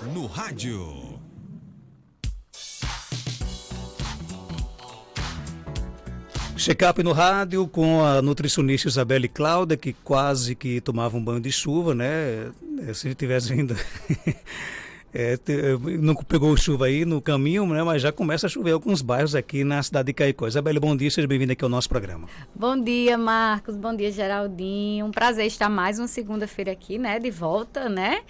no rádio. Check-up no rádio com a nutricionista Isabelle Cláudia, que quase que tomava um banho de chuva, né? Se tivesse vindo... não pegou chuva aí no caminho, né? Mas já começa a chover em alguns bairros aqui na cidade de Caicó. Isabelle, bom dia, seja bem-vinda aqui ao nosso programa. Bom dia, Marcos, bom dia, Geraldinho. Um prazer estar mais uma segunda-feira aqui, né? De volta, né?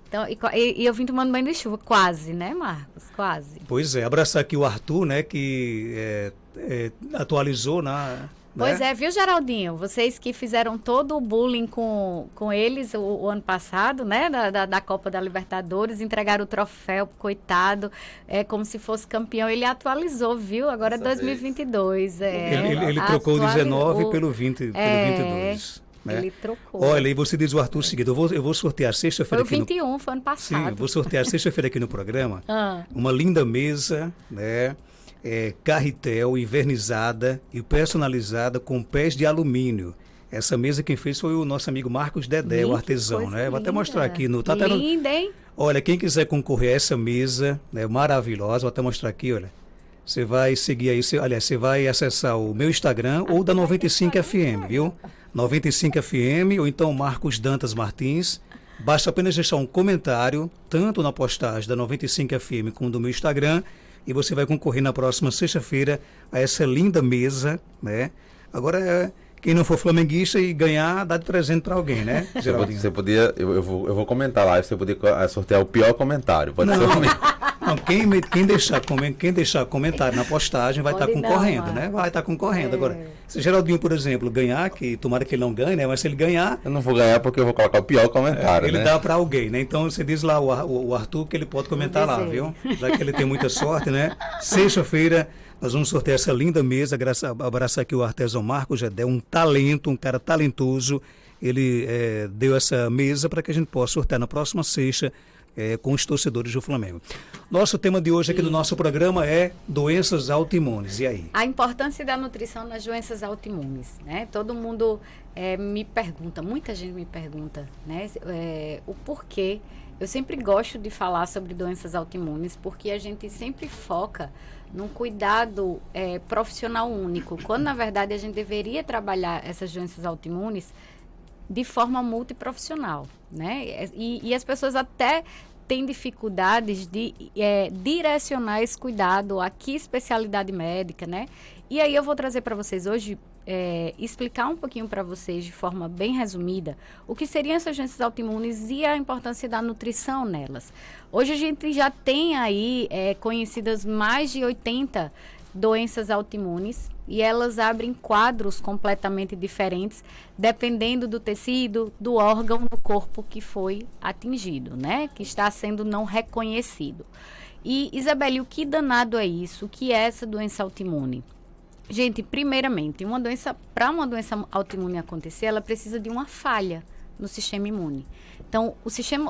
Então, e eu vim tomando banho de chuva, quase, né, Marcos? Quase. Pois é, abraçar aqui o Arthur, né? Que atualizou na... Pois é, viu, Geraldinho? Vocês que fizeram todo o bullying com eles o ano passado, né? Da Copa da Libertadores, entregaram o troféu, coitado, como se fosse campeão. Ele atualizou, viu? Agora é 2022. Ele trocou o 19 pelo 22. Né? Ele trocou. Olha, e você diz o Arthur o seguinte, eu vou sortear sexta-feira aqui. Foi o 21, foi ano passado. Sim, eu vou sortear sexta-feira aqui no programa uma linda mesa, né? Carretel, invernizada e personalizada com pés de alumínio. Essa mesa quem fez foi o nosso amigo Marcos Dedé, o artesão, né? Vou até mostrar aqui. Linda, hein? Olha, quem quiser concorrer a essa mesa, né, maravilhosa, vou até mostrar aqui, olha. Você vai seguir aí, você vai acessar o meu Instagram ou da 95 FM, viu? 95 FM ou então Marcos Dantas Martins. Basta apenas deixar um comentário, tanto na postagem da 95 FM como do meu Instagram, e você vai concorrer na próxima sexta-feira a essa linda mesa, né? Agora, quem não for flamenguista e ganhar, dá de presente para alguém, né, Geraldinho? Você podia, eu vou comentar lá, você podia sortear o pior comentário, pode ser o meu. Não, quem deixar comentário na postagem vai estar concorrendo, né? Vai estar concorrendo. Agora, se Geraldinho, por exemplo, ganhar, que tomara que ele não ganhe, né? Mas se ele ganhar... Eu não vou ganhar porque eu vou colocar o pior comentário, ele dá para alguém, né? Então, você diz lá o Arthur que ele pode comentar lá, viu? Já que ele tem muita sorte, né? Sexta-feira, nós vamos sortear essa linda mesa, abraçar aqui o artesão Marcos Dedé, um talento, um cara talentoso. Ele deu essa mesa para que a gente possa sortear na próxima sexta, com os torcedores do Flamengo. Nosso tema de hoje aqui do nosso programa é doenças autoimunes. E aí? A importância da nutrição nas doenças autoimunes, né? Todo mundo me pergunta, muita gente me pergunta, né? O porquê. Eu sempre gosto de falar sobre doenças autoimunes porque a gente sempre foca num cuidado profissional único, quando na verdade a gente deveria trabalhar essas doenças autoimunes de forma multiprofissional, né? E as pessoas até têm dificuldades de direcionar esse cuidado a que especialidade médica, né? E aí eu vou trazer para vocês hoje, explicar um pouquinho para vocês de forma bem resumida o que seriam essas doenças autoimunes e a importância da nutrição nelas. Hoje a gente já tem aí conhecidas mais de 80 doenças autoimunes e elas abrem quadros completamente diferentes dependendo do tecido, do órgão do corpo que foi atingido, né? Que está sendo não reconhecido. E, Isabelle, o que danado é isso? O que é essa doença autoimune? Gente, primeiramente, para uma doença autoimune acontecer, ela precisa de uma falha no sistema imune. Então,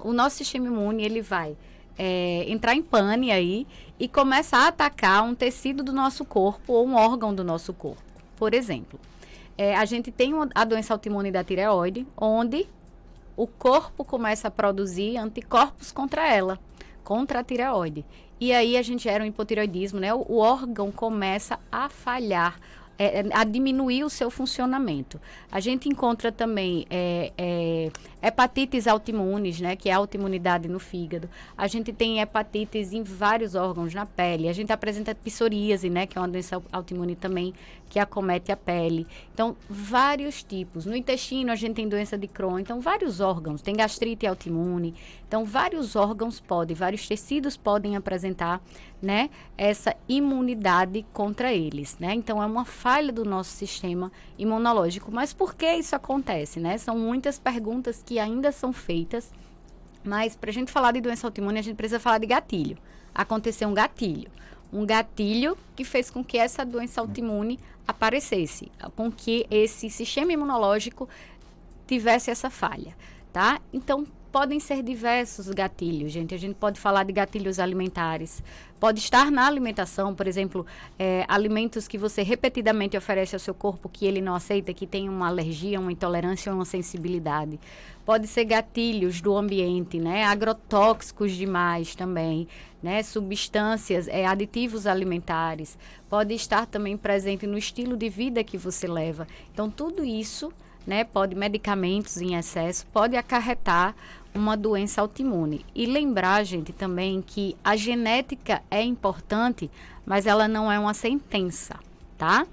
o nosso sistema imune, ele vai entrar em pane aí e começa a atacar um tecido do nosso corpo ou um órgão do nosso corpo. Por exemplo, a gente tem a doença autoimune da tireoide, onde o corpo começa a produzir anticorpos contra ela, contra a tireoide. E aí a gente gera um hipotireoidismo, né? O órgão começa a falhar, a diminuir o seu funcionamento. A gente encontra também hepatites autoimunes, né, que é a autoimunidade no fígado. A gente tem hepatites em vários órgãos na pele. A gente apresenta psoríase, né, que é uma doença autoimune também que acomete a pele. Então, vários tipos. No intestino, a gente tem doença de Crohn. Então, vários órgãos. Tem gastrite autoimune. Então, vários órgãos vários tecidos podem apresentar, né, essa imunidade contra eles, né? Então, é uma falha do nosso sistema imunológico. Mas por que isso acontece, né? São muitas perguntas que ainda são feitas, mas para a gente falar de doença autoimune, a gente precisa falar de gatilho. Aconteceu um gatilho que fez com que essa doença autoimune aparecesse, com que esse sistema imunológico tivesse essa falha, tá? Então, podem ser diversos gatilhos, gente. A gente pode falar de gatilhos alimentares. Pode estar na alimentação, por exemplo, alimentos que você repetidamente oferece ao seu corpo que ele não aceita, que tem uma alergia, uma intolerância ou uma sensibilidade. Pode ser gatilhos do ambiente, né? Agrotóxicos demais também, né? Substâncias, aditivos alimentares. Pode estar também presente no estilo de vida que você leva. Então, tudo isso, né? Medicamentos em excesso, pode acarretar uma doença autoimune. E lembrar, gente, também que a genética é importante, mas ela não é uma sentença, tá?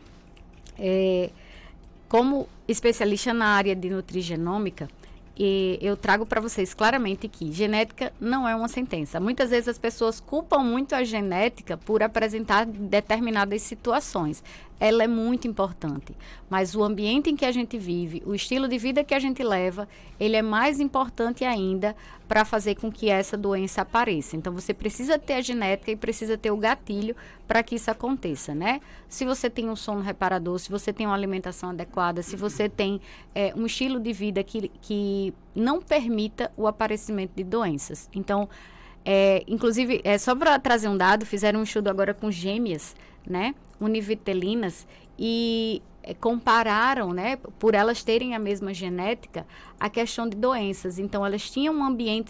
Como especialista na área de nutrigenômica, eu trago para vocês claramente que genética não é uma sentença. Muitas vezes as pessoas culpam muito a genética por apresentar determinadas situações. Ela é muito importante, mas o ambiente em que a gente vive, o estilo de vida que a gente leva, ele é mais importante ainda para fazer com que essa doença apareça. Então, você precisa ter a genética e precisa ter o gatilho para que isso aconteça, né? Se você tem um sono reparador, se você tem uma alimentação adequada, se você tem um estilo de vida que não permita o aparecimento de doenças. Então, inclusive, só para trazer um dado, fizeram um estudo agora com gêmeas, né, univitelinas, e compararam, né, por elas terem a mesma genética, a questão de doenças. Então, elas tinham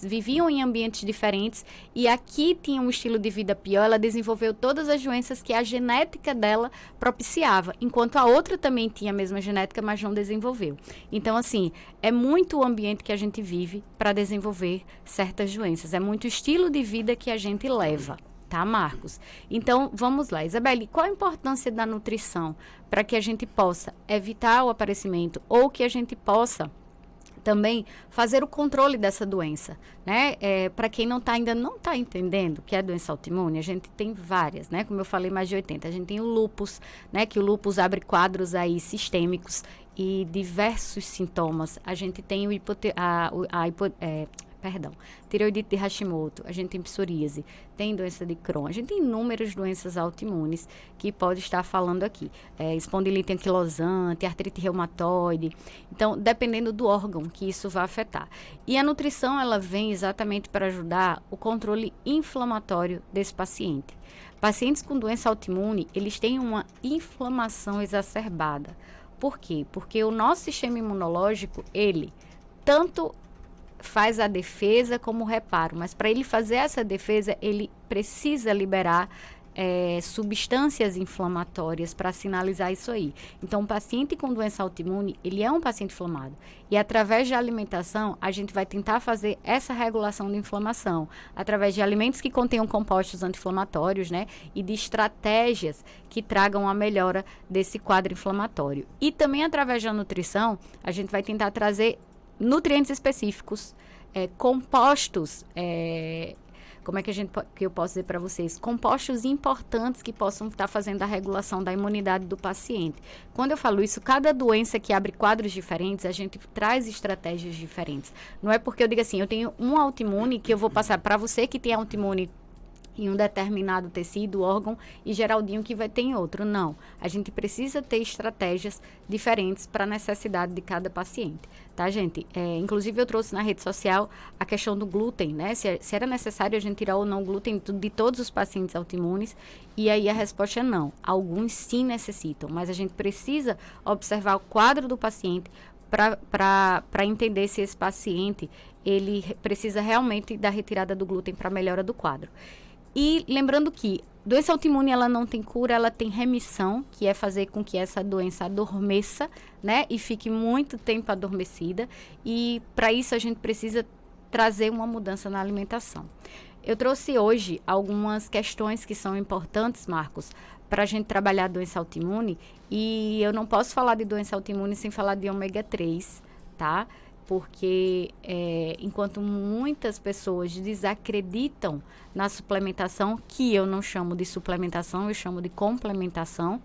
viviam em ambientes diferentes, e aqui tinha um estilo de vida pior, ela desenvolveu todas as doenças que a genética dela propiciava, enquanto a outra também tinha a mesma genética, mas não desenvolveu. Então, assim, é muito o ambiente que a gente vive para desenvolver certas doenças, é muito o estilo de vida que a gente leva. Tá, Marcos? Então, vamos lá. Isabelle, qual a importância da nutrição para que a gente possa evitar o aparecimento ou que a gente possa também fazer o controle dessa doença, né? Para quem ainda não está entendendo que é a doença autoimune, a gente tem várias, né? Como eu falei, mais de 80. A gente tem o lúpus, né? Que o lúpus abre quadros aí sistêmicos e diversos sintomas. A gente tem tireoidite de Hashimoto, a gente tem psoríase, tem doença de Crohn, a gente tem inúmeras doenças autoimunes que pode estar falando aqui, espondilite anquilosante, artrite reumatoide. Então, dependendo do órgão que isso vai afetar. E a nutrição, ela vem exatamente para ajudar o controle inflamatório desse paciente. Pacientes com doença autoimune, eles têm uma inflamação exacerbada. Por quê? Porque o nosso sistema imunológico, ele tanto faz a defesa como o reparo, mas para ele fazer essa defesa, ele precisa liberar substâncias inflamatórias para sinalizar isso aí. Então, o paciente com doença autoimune, ele é um paciente inflamado. E através da alimentação, a gente vai tentar fazer essa regulação de inflamação, através de alimentos que contenham compostos anti-inflamatórios, né? E de estratégias que tragam a melhora desse quadro inflamatório. E também através da nutrição, a gente vai tentar trazer nutrientes específicos, compostos, que eu posso dizer para vocês? Compostos importantes que possam estar fazendo a regulação da imunidade do paciente. Quando eu falo isso, cada doença que abre quadros diferentes, a gente traz estratégias diferentes. Não é porque eu digo assim, eu tenho um autoimune que eu vou passar para você que tem autoimune em um determinado tecido, órgão, e Geraldinho que vai ter em outro. Não. A gente precisa ter estratégias diferentes para a necessidade de cada paciente. Tá, gente? Inclusive, eu trouxe na rede social a questão do glúten, né? Se era necessário a gente tirar ou não o glúten de todos os pacientes autoimunes. E aí a resposta é não. Alguns sim necessitam, mas a gente precisa observar o quadro do paciente para entender se esse paciente ele precisa realmente da retirada do glúten para a melhora do quadro. E lembrando que doença autoimune, ela não tem cura, ela tem remissão, que é fazer com que essa doença adormeça, né? E fique muito tempo adormecida. E para isso a gente precisa trazer uma mudança na alimentação. Eu trouxe hoje algumas questões que são importantes, Marcos, para a gente trabalhar a doença autoimune. E eu não posso falar de doença autoimune sem falar de ômega 3, tá? Porque enquanto muitas pessoas desacreditam na suplementação, que eu não chamo de suplementação, eu chamo de complementação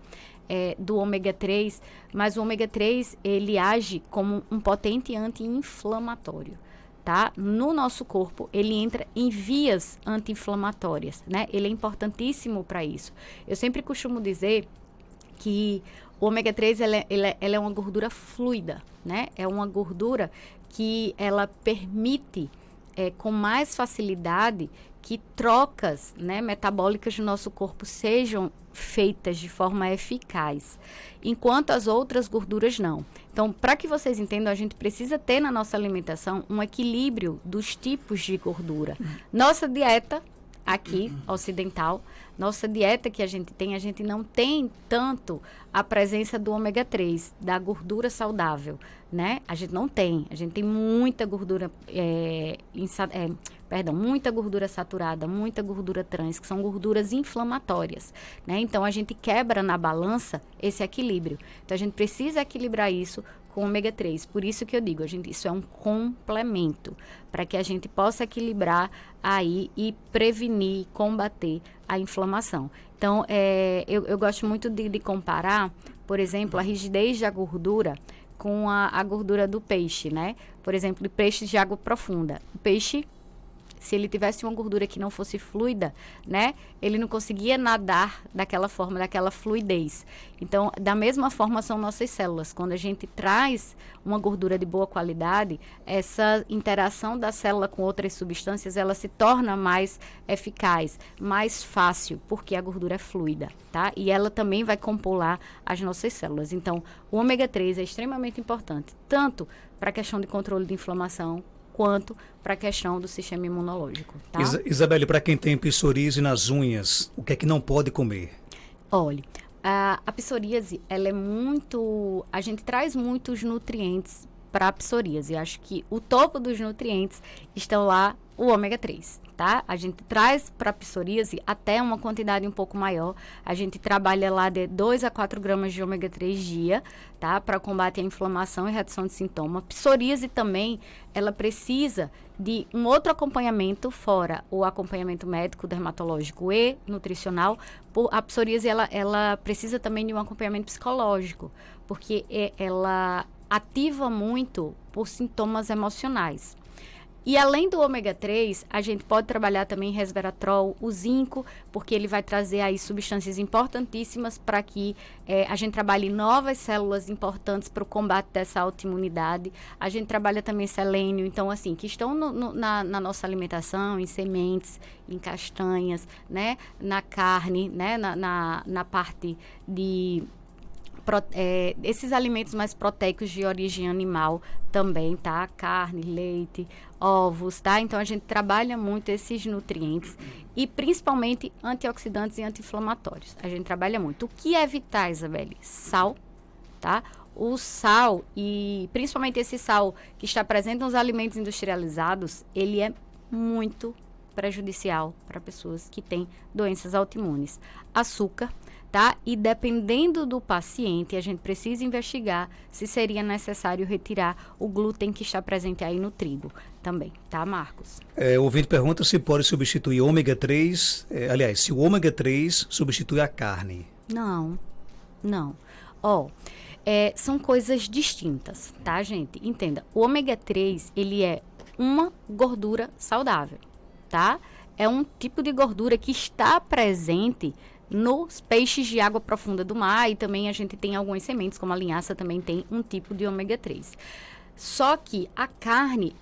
do ômega 3, mas o ômega 3, ele age como um potente anti-inflamatório, tá? No nosso corpo, ele entra em vias anti-inflamatórias, né? Ele é importantíssimo para isso. Eu sempre costumo dizer que o ômega 3 ela é uma gordura fluida, né? É uma gordura que ela permite com mais facilidade que trocas, né, metabólicas do nosso corpo sejam feitas de forma eficaz, enquanto as outras gorduras não. Então, para que vocês entendam, a gente precisa ter na nossa alimentação um equilíbrio dos tipos de gordura. Nossa dieta aqui, ocidental, nossa dieta que a gente não tem tanto a presença do ômega 3, da gordura saudável, né? A gente não tem. A gente tem muita gordura, muita gordura saturada, muita gordura trans, que são gorduras inflamatórias, né? Então, a gente quebra na balança esse equilíbrio. Então, a gente precisa equilibrar isso com ômega 3. Por isso que eu digo, isso é um complemento, para que a gente possa equilibrar aí e prevenir, combater a inflamação. Então, eu gosto muito de comparar, por exemplo, a rigidez da gordura com a gordura do peixe, né? Por exemplo, de peixes de água profunda. O peixe, se ele tivesse uma gordura que não fosse fluida, né, ele não conseguia nadar daquela forma, daquela fluidez. Então, da mesma forma são nossas células. Quando a gente traz uma gordura de boa qualidade, essa interação da célula com outras substâncias, ela se torna mais eficaz, mais fácil, porque a gordura é fluida, tá? E ela também vai compor lá as nossas células. Então, o ômega 3 é extremamente importante, tanto para a questão de controle de inflamação, quanto para a questão do sistema imunológico, tá? Isabelle, para quem tem psoríase nas unhas, o que é que não pode comer? Olha, a psoríase, ela é muito... A gente traz muitos nutrientes para a psoríase. Acho que o topo dos nutrientes estão lá, o ômega 3, tá? A gente traz para a psoríase até uma quantidade um pouco maior. A gente trabalha lá de 2 a 4 gramas de ômega 3 dia, tá? Para combater a inflamação e redução de sintoma. A psoríase também, ela precisa de um outro acompanhamento, fora o acompanhamento médico, dermatológico e nutricional. A psoríase, ela precisa também de um acompanhamento psicológico, porque ela ativa muito por sintomas emocionais. E além do ômega 3, a gente pode trabalhar também resveratrol, o zinco, porque ele vai trazer aí substâncias importantíssimas para que a gente trabalhe novas células importantes para o combate dessa autoimunidade. A gente trabalha também selênio, então assim, que estão na nossa alimentação, em sementes, em castanhas, né, na carne, né, na parte de... esses alimentos mais proteicos de origem animal também, tá? Carne, leite, ovos, tá? Então, a gente trabalha muito esses nutrientes e principalmente antioxidantes e anti-inflamatórios. A gente trabalha muito. O que evitar, Isabelle? Sal, tá? O sal, e principalmente esse sal que está presente nos alimentos industrializados, ele é muito prejudicial para pessoas que têm doenças autoimunes. Açúcar, tá? E dependendo do paciente, a gente precisa investigar se seria necessário retirar o glúten que está presente aí no trigo também, tá, Marcos? O ouvinte pergunta se pode substituir ômega 3, aliás, se o ômega 3 substitui a carne. Não. São coisas distintas, tá, gente? Entenda, o ômega 3, ele é uma gordura saudável, tá? É um tipo de gordura que está presente nos peixes de água profunda do mar, e também a gente tem algumas sementes, como a linhaça também tem um tipo de ômega 3. Só que a carne,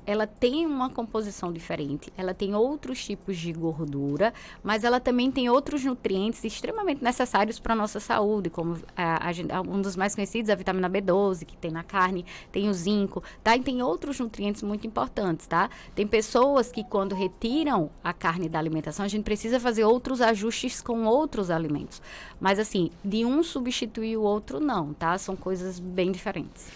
ela tem uma composição diferente, ela tem outros tipos de gordura, mas ela também tem outros nutrientes extremamente necessários para a nossa saúde, como um dos mais conhecidos, a vitamina B12, que tem na carne, tem o zinco, tá? E tem outros nutrientes muito importantes, tá? Tem pessoas que quando retiram a carne da alimentação, a gente precisa fazer outros ajustes com outros alimentos. Mas assim, de um substituir o outro não, tá? São coisas bem diferentes.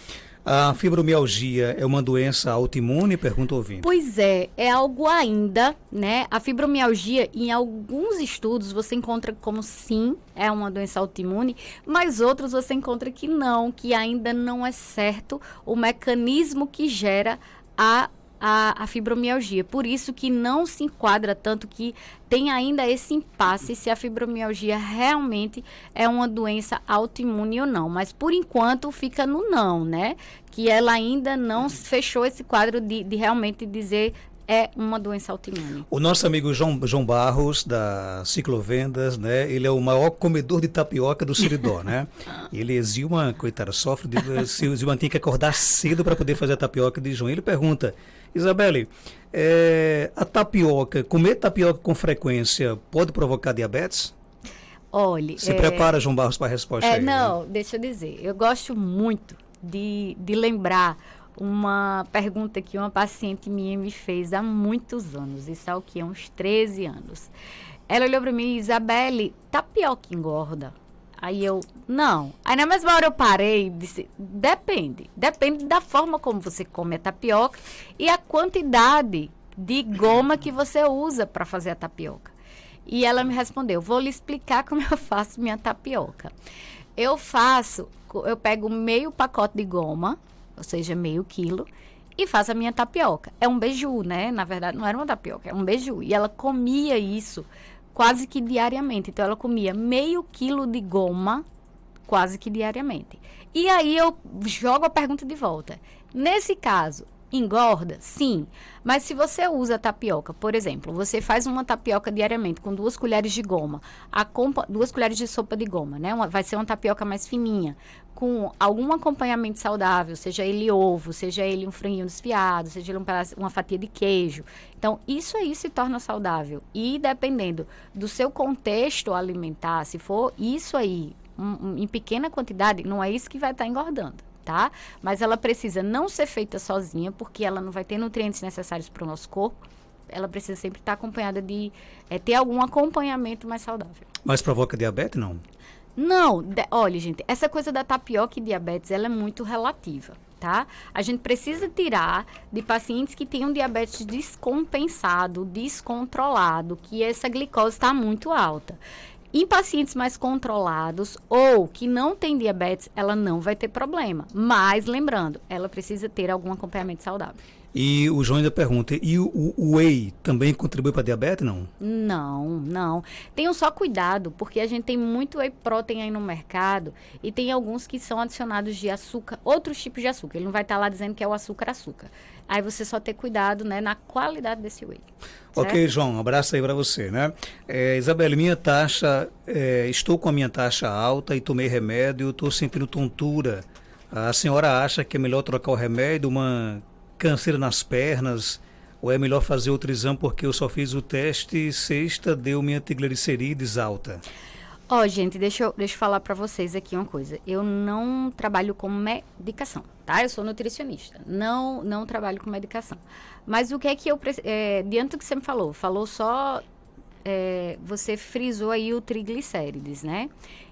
A fibromialgia é uma doença autoimune? Pergunta o ouvinte. Pois é algo ainda, né? A fibromialgia, em alguns estudos, você encontra como sim, é uma doença autoimune, mas outros você encontra que não, que ainda não é certo o mecanismo que gera a fibromialgia. Por isso que não se enquadra tanto, que tem ainda esse impasse se a fibromialgia realmente é uma doença autoimune ou não. Mas por enquanto fica no não, né? Que ela ainda não fechou esse quadro de realmente dizer é uma doença autoimune. O nosso amigo João Barros, da Ciclovendas, né? Ele é o maior comedor de tapioca do Seridó, né? Ele, Zilma, coitada, sofre Zilma tem que acordar cedo para poder fazer a tapioca de João. Ele pergunta, Isabelle, a tapioca, comer tapioca com frequência pode provocar diabetes? Olhe, Se prepara, João Barros, para a resposta aí. Não, deixa eu dizer. Eu gosto muito de lembrar uma pergunta que uma paciente minha me fez há muitos anos. Isso há o quê? Uns 13 anos. Ela olhou para mim, Isabelle, tapioca engorda? Aí eu, não. Aí na mesma hora eu parei e disse, depende. Depende da forma como você come a tapioca e a quantidade de goma que você usa para fazer a tapioca. E ela me respondeu, vou lhe explicar como eu faço minha tapioca. Eu pego meio pacote de goma, ou seja, meio quilo, e faço a minha tapioca. É um beiju, né? Na verdade, não era uma tapioca, é um beiju. E ela comia isso quase que diariamente. Então, ela comia meio quilo de goma quase que diariamente. E aí, eu jogo a pergunta de volta. Nesse caso, engorda? Sim. Mas se você usa tapioca, por exemplo, você faz uma tapioca diariamente com 2 colheres de goma, 2 colheres de sopa de goma, né? Vai ser uma tapioca mais fininha, com algum acompanhamento saudável, seja ele ovo, seja ele um franguinho desfiado, seja ele uma fatia de queijo. Então, isso aí se torna saudável. E dependendo do seu contexto alimentar, se for isso aí, em pequena quantidade, não é isso que vai estar engordando. Tá? Mas ela precisa não ser feita sozinha, porque ela não vai ter nutrientes necessários para o nosso corpo. Ela precisa sempre estar acompanhada de ter algum acompanhamento mais saudável. Mas provoca diabetes, não? Não, olha, gente, essa coisa da tapioca e diabetes, ela é muito relativa, tá? A gente precisa tirar de pacientes que tenham diabetes descompensado, descontrolado, que essa glicose está muito alta. Em pacientes mais controlados ou que não têm diabetes, ela não vai ter problema. Mas, lembrando, ela precisa ter algum acompanhamento saudável. E o João ainda pergunta, e o whey também contribui para diabetes, não? Não. Tenham só cuidado, porque a gente tem muito whey protein aí no mercado e tem alguns que são adicionados de açúcar, outros tipos de açúcar. Ele não vai estar lá dizendo que é o açúcar. Aí você só ter cuidado, né, na qualidade desse whey. Certo? Ok, João, um abraço aí para você, né? Isabelle, estou com a minha taxa alta e tomei remédio, estou sentindo tontura. A senhora acha que é melhor trocar o remédio, uma canseira nas pernas, ou é melhor fazer outro exame porque eu só fiz o teste sexta, deu minha triglicerídeos alta? Gente, deixa eu falar para vocês aqui uma coisa. Eu não trabalho com medicação, tá? Eu sou nutricionista. Não trabalho com medicação. Mas o que é que diante do que você me falou só, você frisou aí o triglicérides, né?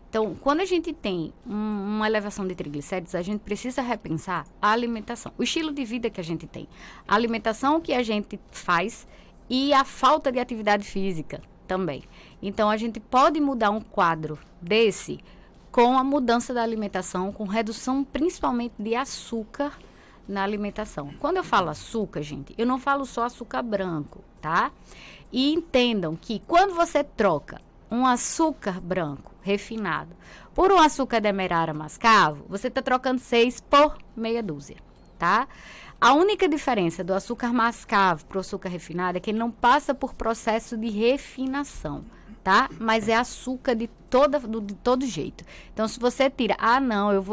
Então, quando a gente tem uma elevação de triglicérides, a gente precisa repensar a alimentação, o estilo de vida que a gente tem, a alimentação que a gente faz e a falta de atividade física também. Então, a gente pode mudar um quadro desse com a mudança da alimentação, com redução principalmente de açúcar na alimentação. Quando eu falo açúcar, gente, eu não falo só açúcar branco, tá? E entendam que quando você troca um açúcar branco refinado por um açúcar demerara mascavo, você está trocando 6 por meia dúzia, tá? A única diferença do açúcar mascavo para o açúcar refinado é que ele não passa por processo de refinação, tá? Mas é açúcar de todo jeito. Então, se você tira,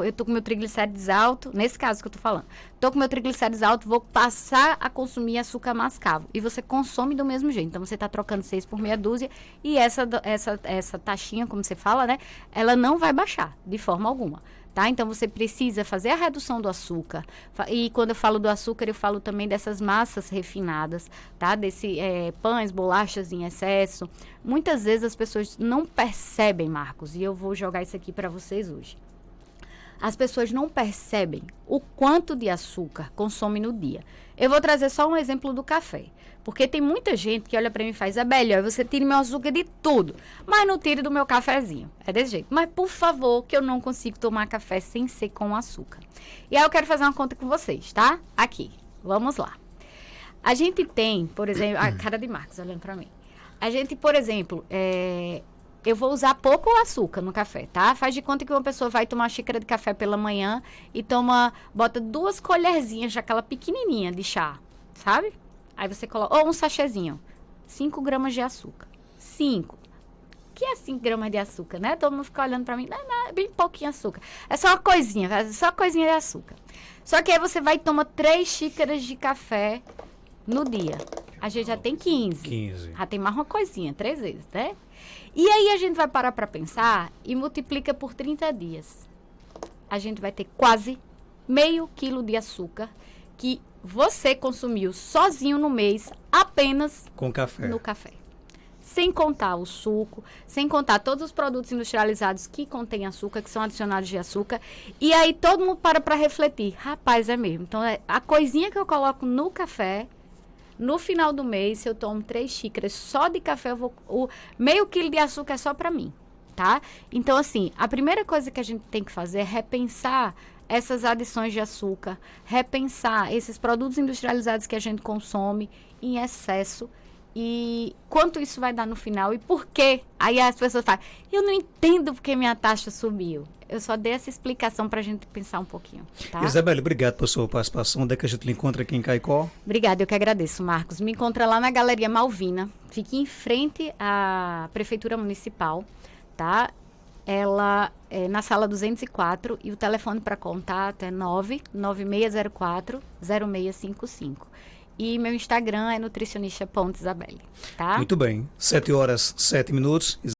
eu tô com meu triglicérides alto, nesse caso que eu tô falando, tô com meu triglicérides alto, vou passar a consumir açúcar mascavo. E você consome do mesmo jeito. Então, você tá trocando 6 por meia dúzia e essa taxinha, como você fala, né? Ela não vai baixar de forma alguma. Tá? Então, você precisa fazer a redução do açúcar. E quando eu falo do açúcar, eu falo também dessas massas refinadas, tá? Desse pães, bolachas em excesso. Muitas vezes as pessoas não percebem, Marcos, e eu vou jogar isso aqui para vocês hoje. As pessoas não percebem o quanto de açúcar consome no dia. Eu vou trazer só um exemplo do café. Porque tem muita gente que olha pra mim e faz, Isabelle, você tira meu açúcar de tudo, mas não tire do meu cafezinho. É desse jeito. Mas, por favor, que eu não consigo tomar café sem ser com açúcar. E aí eu quero fazer uma conta com vocês, tá? Aqui. Vamos lá. A gente tem, por exemplo, a cara de Marcos olhando pra mim. A gente, por exemplo, eu vou usar pouco açúcar no café, tá? Faz de conta que uma pessoa vai tomar uma xícara de café pela manhã e bota 2 colherzinhas daquela pequenininha de chá, sabe? Aí você coloca, ou um sachêzinho, 5 gramas de açúcar. 5. O que é 5 gramas de açúcar, né? Todo mundo fica olhando pra mim, não, é bem pouquinho açúcar. É só uma coisinha, só coisinha de açúcar. Só que aí você vai e toma 3 xícaras de café no dia. A gente já tem 15. 15. Já tem mais uma coisinha, 3 vezes, né? E aí a gente vai parar para pensar e multiplica por 30 dias. A gente vai ter quase meio quilo de açúcar que você consumiu sozinho no mês, apenas Com café. no café. Sem contar o suco, sem contar todos os produtos industrializados que contêm açúcar, que são adicionados de açúcar. E aí todo mundo para refletir. Rapaz, é mesmo. Então, a coisinha que eu coloco no café, no final do mês, se eu tomo 3 xícaras só de café, o meio quilo de açúcar é só para mim, tá? Então, assim, a primeira coisa que a gente tem que fazer é repensar essas adições de açúcar, repensar esses produtos industrializados que a gente consome em excesso e quanto isso vai dar no final e por quê. Aí as pessoas falam, eu não entendo porque minha taxa subiu. Eu só dei essa explicação para a gente pensar um pouquinho, tá? Isabelle, obrigado pela sua participação. Onde é que a gente lhe encontra aqui em Caicó? Obrigada, eu que agradeço, Marcos. Me encontra lá na Galeria Malvina, fique em frente à Prefeitura Municipal, tá? Ela é na sala 204 e o telefone para contato é 99604-0655. E meu Instagram é nutricionista.isabelle, tá? Muito bem. 7 horas, 7 minutos.